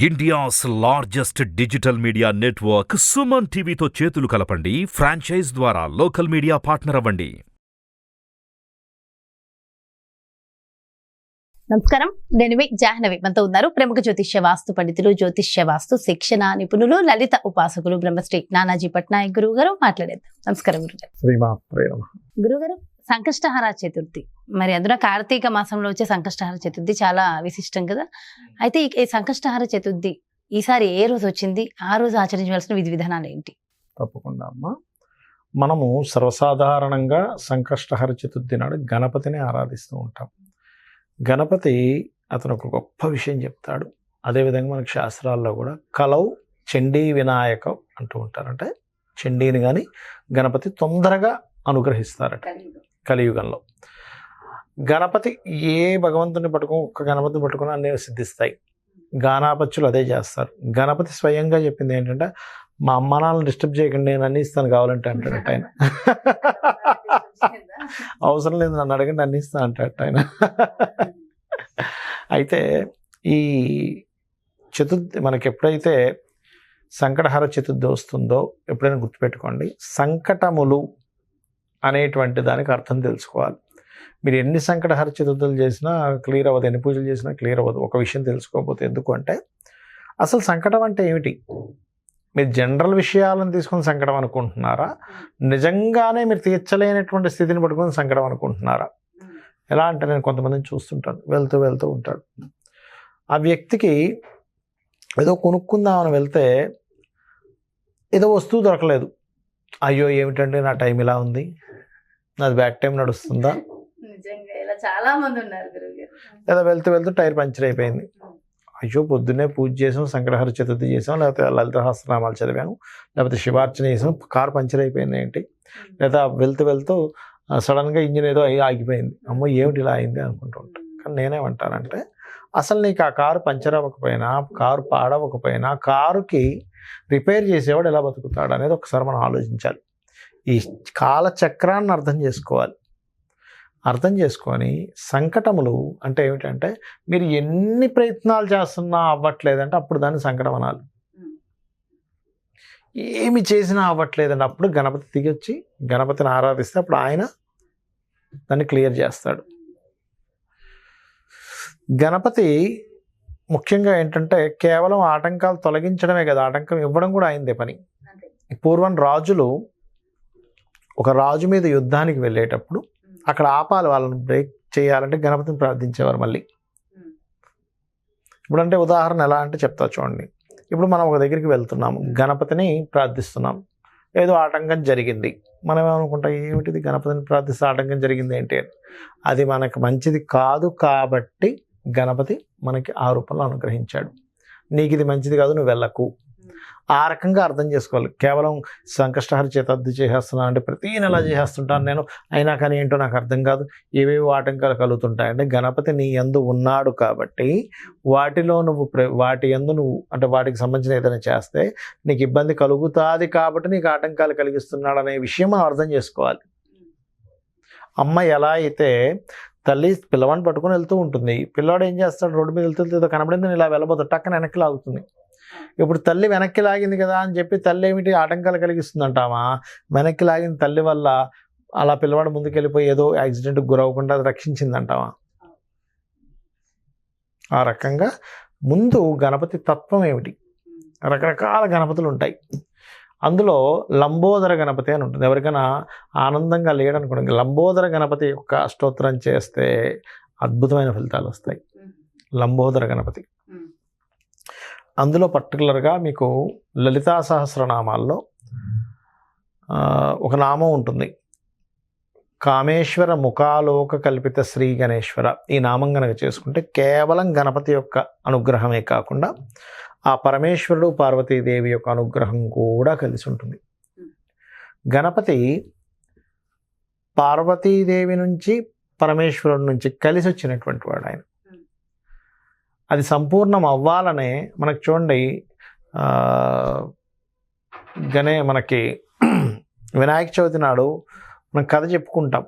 India's largest digital media network Suman టీవీతో చేతులు కలపండి. ఫ్రాంచైజ్ ద్వారా లోకల్ మీడియా పార్ట్నర్ అవ్వండి. నమస్కారం, నేను మీ జాహ్నవి. మనతో ఉన్నారు ప్రముఖ జ్యోతిష్య వాస్తు పండితులు, జ్యోతిష్య వాస్తు శిక్షణ నిపుణులు, లలిత ఉపాసకులు బ్రహ్మశ్రీ నానాజీపట్నాయక్ గురువు గారు. మాట్లాడేద్దాం. నమస్కారం గురుగారు. గురుగారు, సంకష్టహార చతుర్థి, మరి అందులో కార్తీక మాసంలో వచ్చే సంకష్టహార చతుర్థి చాలా విశిష్టం కదా. అయితే ఈ సంకష్టహార చతుర్థి ఈసారి ఏ రోజు వచ్చింది, ఆ రోజు ఆచరించవలసిన విధి విధానాలు ఏంటి? తప్పకుండా అమ్మా. మనము సర్వసాధారణంగా సంకష్టహార చతుర్థి నాడు గణపతిని ఆరాధిస్తూ ఉంటాం. గణపతి అతను ఒక గొప్ప విషయం చెప్తాడు. అదేవిధంగా మనకి శాస్త్రాల్లో కూడా కలౌ చండీ వినాయక అంటూ ఉంటారు. అంటే చండీని కానీ గణపతి తొందరగా అనుగ్రహిస్తారట కలియుగంలో. గణపతి ఏ భగవంతుని ఒక్క గణపతిని పట్టుకుని అన్నీ సిద్ధిస్తాయి. గానాపత్యులు అదే చేస్తారు. గణపతి స్వయంగా చెప్పింది ఏంటంటే, మా అమ్మ నాన్నలు డిస్టర్బ్ చేయకండి, నేను అన్ని ఇస్తాను కావాలంటే అంటాడట ఆయన. అవసరం లేదు, నన్ను అడగండి, అన్ని ఇస్తా అంటాడట ఆయన. అయితే ఈ చతుర్థి మనకి ఎప్పుడైతే సంకటహార చతుర్థి వస్తుందో ఎప్పుడైనా గుర్తుపెట్టుకోండి, సంకటములు అనేటువంటి దానికి అర్థం తెలుసుకోవాలి. మీరు ఎన్ని సంకటహార చతుర్థులు చేసినా క్లియర్ అవ్వదు, ఎన్ని పూజలు చేసినా క్లియర్ అవ్వదు ఒక విషయం తెలుసుకోకపోతే. ఎందుకు అంటే, అసలు సంకటం అంటే ఏమిటి? మీరు జనరల్ విషయాలను తీసుకొని సంకటం అనుకుంటున్నారా, నిజంగానే మీరు తీర్చలేనటువంటి స్థితిని పట్టుకొని సంకటం అనుకుంటున్నారా? ఎలా అంటే, నేను కొంతమందిని చూస్తుంటాను, వెళ్తూ ఉంటాడు. ఆ వ్యక్తికి ఏదో కొనుక్కుందామని వెళ్తే ఏదో వస్తువు దొరకలేదు. అయ్యో ఏమిటండి నా టైం ఇలా ఉంది, నాది బ్యాక్ టైం నడుస్తుందా? చాలా మంది ఉన్నారు. లేదా వెళ్తూ టైర్ పంచర్ అయిపోయింది. అయ్యో పొద్దున్నే పూజ చేసాం, సంకటహార చతుర్థి చేసాం, లేకపోతే లలిత సహస్రనామాలు చదివాము, లేకపోతే శివార్చన చేసాం, కారు పంచర్ అయిపోయింది ఏంటి? లేదా వెళ్తూ సడన్గా ఇంజిన్ ఏదో ఆగిపోయింది. అమ్మో ఏమిటి ఇలా అయింది అనుకుంటూ ఉంటాను. కానీ నేనేమంటానంటే, అసలు నీకు ఆ కారు పంచర్ అవ్వకపోయినా, కారు పాడవకపోయినా, కారుకి రిపేర్ చేసేవాడు ఎలా బతుకుతాడు అనేది ఒకసారి మనం ఆలోచించాలి. ఈ కాలచక్రాన్ని అర్థం చేసుకోవాలి. అర్థం చేసుకొని సంకటములు అంటే ఏమిటంటే, మీరు ఎన్ని ప్రయత్నాలు చేస్తున్నా అవ్వట్లేదంటే అప్పుడు దాన్ని సంకటం అనాలి. ఏమి చేసినా అవ్వట్లేదంటే అప్పుడు గణపతి దిగొచ్చి గణపతిని ఆరాధిస్తే అప్పుడు ఆయన దాన్ని క్లియర్ చేస్తాడు. గణపతి ముఖ్యంగా ఏంటంటే కేవలం ఆటంకాలు తొలగించడమే కదా, ఆటంకం ఇవ్వడం కూడా ఆయనదే పని. పూర్వం రాజులు ఒక రాజు మీద యుద్ధానికి వెళ్ళేటప్పుడు అక్కడ ఆపాలి, వాళ్ళని బ్రేక్ చేయాలంటే గణపతిని ప్రార్థించేవారు. మళ్ళీ ఇప్పుడంటే ఉదాహరణ ఎలా అంటే చెప్తా చూడండి. ఇప్పుడు మనం ఒక దగ్గరికి వెళ్తున్నాము, గణపతిని ప్రార్థిస్తున్నాం, ఏదో ఆటంకం జరిగింది. మనం ఏమనుకుంటాం, ఏమిటిది గణపతిని ప్రార్థిస్తే ఆటంకం జరిగింది ఏంటి అని. అది మనకు మంచిది కాదు కాబట్టి గణపతి మనకి ఆ రూపంలో అనుగ్రహించాడు. నీకు ఇది మంచిది కాదు, నువ్వు వెళ్ళకు. ఆ రకంగా అర్థం చేసుకోవాలి. కేవలం సంకష్టహార చతుర్థి చేసేస్తున్నా అంటే ప్రతి నెల చేసేస్తుంటాను నేను, అయినా కానీ ఏంటో నాకు అర్థం కాదు, ఏవేవో ఆటంకాలు కలుగుతుంటాయంటే గణపతి నీ యందు ఉన్నాడు కాబట్టి వాటిలో నువ్వు వాటి యందు నువ్వు అంటే వాటికి సంబంధించిన ఏదైనా చేస్తే నీకు ఇబ్బంది కలుగుతుంది కాబట్టి నీకు ఆటంకాలు కలిగిస్తున్నాడు అనే విషయం మనం అర్థం చేసుకోవాలి. అమ్మ ఎలా అయితే తల్లి పిల్లవాడిని పట్టుకొని వెళ్తూ ఉంటుంది, పిల్లవాడు ఏం చేస్తాడు, రోడ్డు మీద వెళ్తుంటే ఏదో కనబడింది, ఇలా వెళ్ళబోతాడు, టక్కన వెనక్కి లాగుతుంది. ఇప్పుడు తల్లి వెనక్కి లాగింది కదా అని చెప్పి తల్లి ఏమిటి ఆటంకాలు కలిగిస్తుందంటామా? వెనక్కి లాగిన తల్లి వల్ల అలా పిల్లవాడు ముందుకెళ్ళిపోయి ఏదో యాక్సిడెంట్కి గురవకుండా అది రక్షించిందంటావా? ఆ రకంగా ముందు గణపతి తత్వం ఏమిటి? రకరకాల గణపతులు ఉంటాయి. అందులో లంబోదర గణపతి అని ఉంటుంది. ఎవరికైనా ఆనందంగా లేడనుకోండి, లంబోదర గణపతి యొక్క అష్టోత్తరం చేస్తే అద్భుతమైన ఫలితాలు వస్తాయి. లంబోదర గణపతి అందులో పర్టికులర్గా మీకు లలితా సహస్రనామాల్లో ఒక నామం ఉంటుంది, కామేశ్వర ముఖాలోక కల్పిత శ్రీ గణేశ్వర. ఈ నామం కనుక చేసుకుంటే కేవలం గణపతి యొక్క అనుగ్రహమే కాకుండా ఆ పరమేశ్వరుడు పార్వతీదేవి యొక్క అనుగ్రహం కూడా కలిసి ఉంటుంది. గణపతి పార్వతీదేవి నుంచి పరమేశ్వరుడి నుంచి కలిసి వచ్చినటువంటి వాడు ఆయన. అది సంపూర్ణం అవ్వాలనే మనకు చూడండి, మనకి వినాయక చవితి నాడు మనం కథ చెప్పుకుంటాం.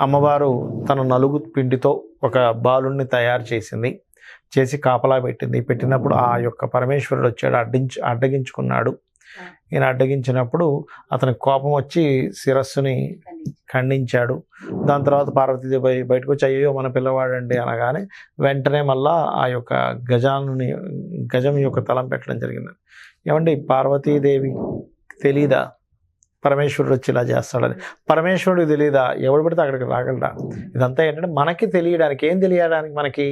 అమ్మవారు తన నలుగు పిండితో ఒక బాలుణ్ణి తయారు చేసింది. చేసి కాపలా పెట్టినప్పుడు ఆ యొక్క పరమేశ్వరుడు వచ్చాడు, అడ్డగించుకున్నాడు. ఈయన అడ్డగించినప్పుడు అతని కోపం వచ్చి శిరస్సుని ఖండించాడు. దాని తర్వాత పార్వతీదేవి బయటకు వచ్చి అయ్యో మన పిల్లవాడండి అనగానే వెంటనే మళ్ళా ఆ యొక్క గజం యొక్క తలం పెట్టడం జరిగింది. ఏమండి పార్వతీదేవి తెలీదా పరమేశ్వరుడు వచ్చి ఇలా చేస్తాడని? పరమేశ్వరుడికి తెలియదా? ఎవడు పడితే అక్కడికి రాగలరా? ఇదంతా ఏంటంటే మనకి తెలియడానికి, ఏం తెలియడానికి మనకి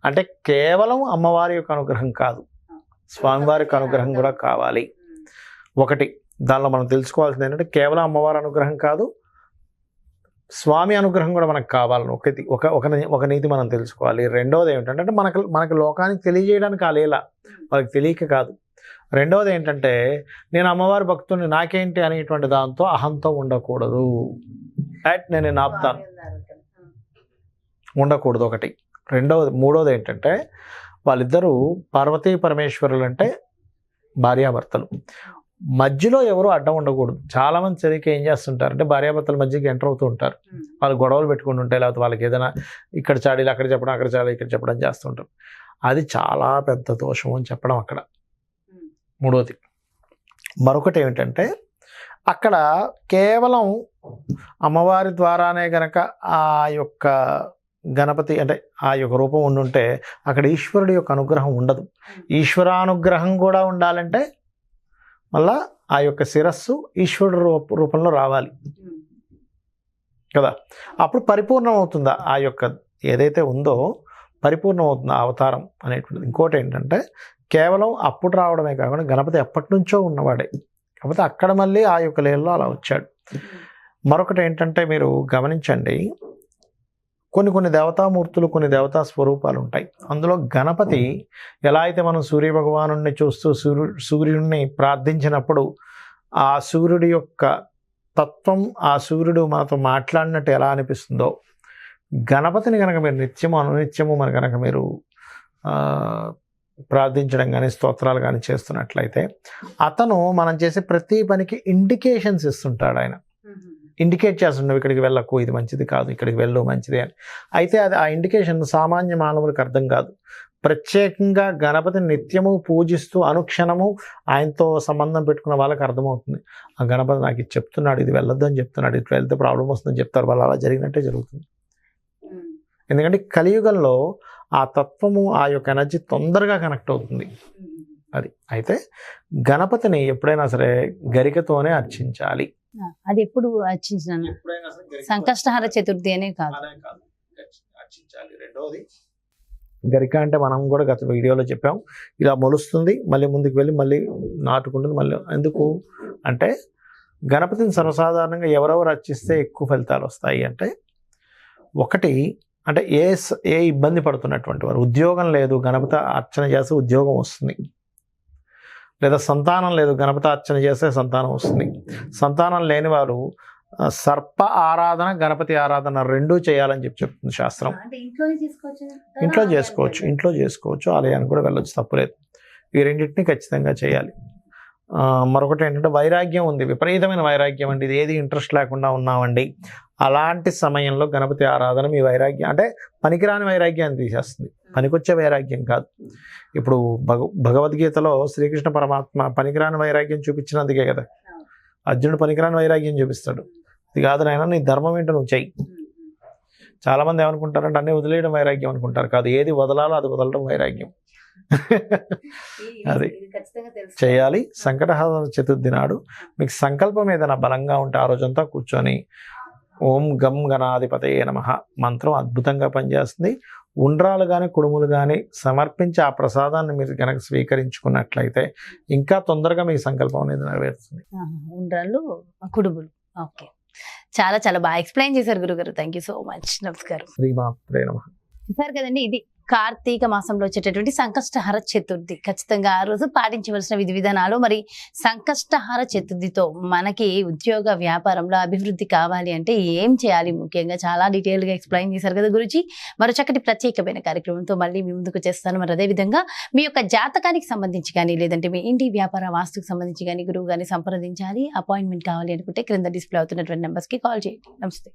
అంటే కేవలం అమ్మవారి యొక్క అనుగ్రహం కాదు, స్వామివారి యొక్క అనుగ్రహం కూడా కావాలి. ఒకటి దానిలో మనం తెలుసుకోవాల్సింది ఏంటంటే కేవలం అమ్మవారి అనుగ్రహం కాదు, స్వామి అనుగ్రహం కూడా మనకు కావాలని ఒక నీతి మనం తెలుసుకోవాలి. రెండవది ఏమిటంటే మనకి లోకానికి తెలియజేయడానికి ఆ లీల వాళ్ళకి తెలియక కాదు. రెండవది ఏంటంటే నేను అమ్మవారి భక్తుని నాకేంటి అనేటువంటి దాంతో అహంతో ఉండకూడదు. నేను ఆపుతాను ఉండకూడదు ఒకటి. మూడవది ఏంటంటే వాళ్ళిద్దరూ పార్వతీ పరమేశ్వరులు అంటే భార్యాభర్తలు, మధ్యలో ఎవరు అడ్డం ఉండకూడదు. చాలామంది చదివికి ఏం చేస్తుంటారంటే భార్యాభర్తల మధ్యకి ఎంటర్ అవుతూ ఉంటారు, వాళ్ళు గొడవలు పెట్టుకుంటూ ఉంటాయి, లేకపోతే వాళ్ళకి ఏదైనా ఇక్కడ చాడీలు అక్కడ చెప్పడం, అక్కడ చాడీలు ఇక్కడ చెప్పడం చేస్తుంటారు. అది చాలా పెద్ద దోషం అని చెప్పడం అక్కడ మూడవది. మరొకటి ఏమిటంటే అక్కడ కేవలం అమ్మవారి ద్వారానే గనక ఆ యొక్క గణపతి అంటే ఆ యొక్క రూపం ఉండుంటే అక్కడ ఈశ్వరుడి యొక్క అనుగ్రహం ఉండదు. ఈశ్వరానుగ్రహం కూడా ఉండాలంటే మళ్ళా ఆ యొక్క శిరస్సు ఈశ్వరుడు రూపంలో రావాలి కదా, అప్పుడు పరిపూర్ణం అవుతుందా ఆ యొక్క ఏదైతే ఉందో పరిపూర్ణం అవుతుంది ఆ అవతారం అనేటువంటిది. ఇంకోటి ఏంటంటే కేవలం అప్పుడు రావడమే కాకుండా గణపతి ఎప్పటి నుంచో ఉన్నవాడే, కాకపోతే అక్కడ మళ్ళీ ఆ యొక్క లీలలో అలా వచ్చాడు. మరొకటి ఏంటంటే మీరు గమనించండి, కొన్ని దేవతామూర్తులు, కొన్ని దేవతా స్వరూపాలు ఉంటాయి. అందులో గణపతి ఎలా అయితే మనం సూర్య భగవానుడిని చూస్తూ సూర్యుడిని ప్రార్థించినప్పుడు ఆ సూర్యుడి యొక్క తత్వం, ఆ సూర్యుడు మనతో మాట్లాడినట్టు ఎలా అనిపిస్తుందో, గణపతిని కనుక మీరు నిత్యము అనునిత్యము మన కనుక మీరు ప్రార్థించడం కానీ స్తోత్రాలు కానీ చేస్తున్నట్లయితే అతను మనం చేసే ప్రతి పనికి ఇండికేషన్స్ ఇస్తుంటాడు. ఆయన ఇండికేట్ చేస్తున్నావు ఇక్కడికి వెళ్ళకు, ఇది మంచిది కాదు, ఇక్కడికి వెళ్ళు మంచిది అని. అయితే అది ఆ ఇండికేషన్ సామాన్య మానవులకు అర్థం కాదు. ప్రత్యేకంగా గణపతిని నిత్యము పూజిస్తూ అనుక్షణము ఆయనతో సంబంధం పెట్టుకున్న వాళ్ళకి అర్థమవుతుంది, ఆ గణపతి నాకు ఇది చెప్తున్నాడు, ఇది వెళ్ళొద్దు అని చెప్తున్నాడు, ఇటు వెళ్తే ప్రాబ్లం వస్తుందని చెప్తారు. వాళ్ళు అలా జరిగినట్టే జరుగుతుంది. ఎందుకంటే కలియుగంలో ఆ తత్వము, ఆ యొక్క ఎనర్జీ తొందరగా కనెక్ట్ అవుతుంది. అది అయితే గణపతిని ఎప్పుడైనా సరే గరికతోనే అర్చించాలి. అది ఎప్పుడు అర్చించినాను, సంకష్టహార చతుర్థి అనే కాదు అర్చించాలి. రెండవది గరిక అంటే మనం కూడా గత వీడియోలో చెప్పాం, ఇలా మొలుస్తుంది, మళ్ళీ ముందుకు వెళ్ళి మళ్ళీ నాటుకుంటుంది. మళ్ళీ ఎందుకు అంటే గణపతిని సర్వసాధారణంగా ఎవరెవరు అర్చిస్తే ఎక్కువ ఫలితాలు వస్తాయి అంటే, ఒకటి అంటే ఏ ఇబ్బంది పడుతున్నటువంటి వారు, ఉద్యోగం లేదు గణపతి అర్చన చేస్తే ఉద్యోగం వస్తుంది, లేదా సంతానం లేదు గణపతి అర్చన చేస్తే సంతానం వస్తుంది. సంతానం లేని వారు సర్ప ఆరాధన, గణపతి ఆరాధన రెండూ చేయాలని చెప్తుంది శాస్త్రం. ఇంట్లో చేసుకోవచ్చు, ఆలయానికి కూడా వెళ్ళొచ్చు, తప్పులేదు. ఈ రెండింటిని ఖచ్చితంగా చేయాలి. మరొకటి ఏంటంటే వైరాగ్యం ఉంది, విపరీతమైన వైరాగ్యం అండి, ఇది ఏది ఇంట్రెస్ట్ లేకుండా ఉన్నామండి, అలాంటి సమయంలో గణపతి ఆరాధన మీ వైరాగ్యం అంటే పనికిరాని వైరాగ్యాన్ని తీసేస్తుంది, పనికొచ్చే వైరాగ్యం కాదు. ఇప్పుడు భగవద్గీతలో శ్రీకృష్ణ పరమాత్మ పనికిరాని వైరాగ్యం చూపించినందుకే కదా అర్జునుడు పనికిరాని వైరాగ్యం చూపిస్తాడు. ఇది కాదు నాయన, నీ ధర్మం ఏంటో నువ్వు చెయ్యి. చాలామంది ఏమనుకుంటారంటే అన్నీ వదిలేయడం వైరాగ్యం అనుకుంటారు, కాదు, ఏది వదలాలో అది వదలడం వైరాగ్యం. అది చేయాలి. సంకటహార చతుర్థి నాడు మీకు సంకల్పం ఏదైనా బలంగా ఉంటే ఆ రోజంతా కూర్చొని ఓం గం గణాధిపతయే నమః మంత్రం అద్భుతంగా పనిచేస్తుంది. ఉండ్రాలు కానీ కుడుములు కానీ సమర్పించి ఆ ప్రసాదాన్ని మీరు కనుక స్వీకరించుకున్నట్లయితే ఇంకా తొందరగా మీ సంకల్పం అనేది నెరవేరుతుంది. ఉండ్రాలు కుడుములు, ఓకే, చాలా చాలా బాగా ఎక్స్ప్లెయిన్ చేశారు గురుగారు, థ్యాంక్ యూ సో మచ్. నమస్కారం. శ్రీమాత్రే నమః. చూసారు కదండి, ఇది కార్తీక మాసంలో వచ్చేటటువంటి సంకష్టహార చతుర్థి. ఖచ్చితంగా ఆ రోజు పాటించవలసిన విధి విధానాలు. మరి సంకష్టహార చతుర్థితో మనకి ఉద్యోగ వ్యాపారంలో అభివృద్ధి కావాలి అంటే ఏం చేయాలి, ముఖ్యంగా చాలా డీటెయిల్గా ఎక్స్ప్లెయిన్ చేశారు కదా గురుజీ. మరో చక్కటి ప్రత్యేకమైన కార్యక్రమంతో మళ్ళీ మీ ముందుకు చేస్తాను. మరి అదేవిధంగా మీ యొక్క జాతకానికి సంబంధించి కానీ, లేదంటే మీ ఇంటి వ్యాపార వాస్తుకు సంబంధించి కానీ గురువు గారిని సంప్రదించాలి, అపాయింట్మెంట్ కావాలి అనుకుంటే క్రింద డిస్ప్లే అవుతున్నటువంటి నెంబర్స్కి కాల్ చేయండి. నమస్తే.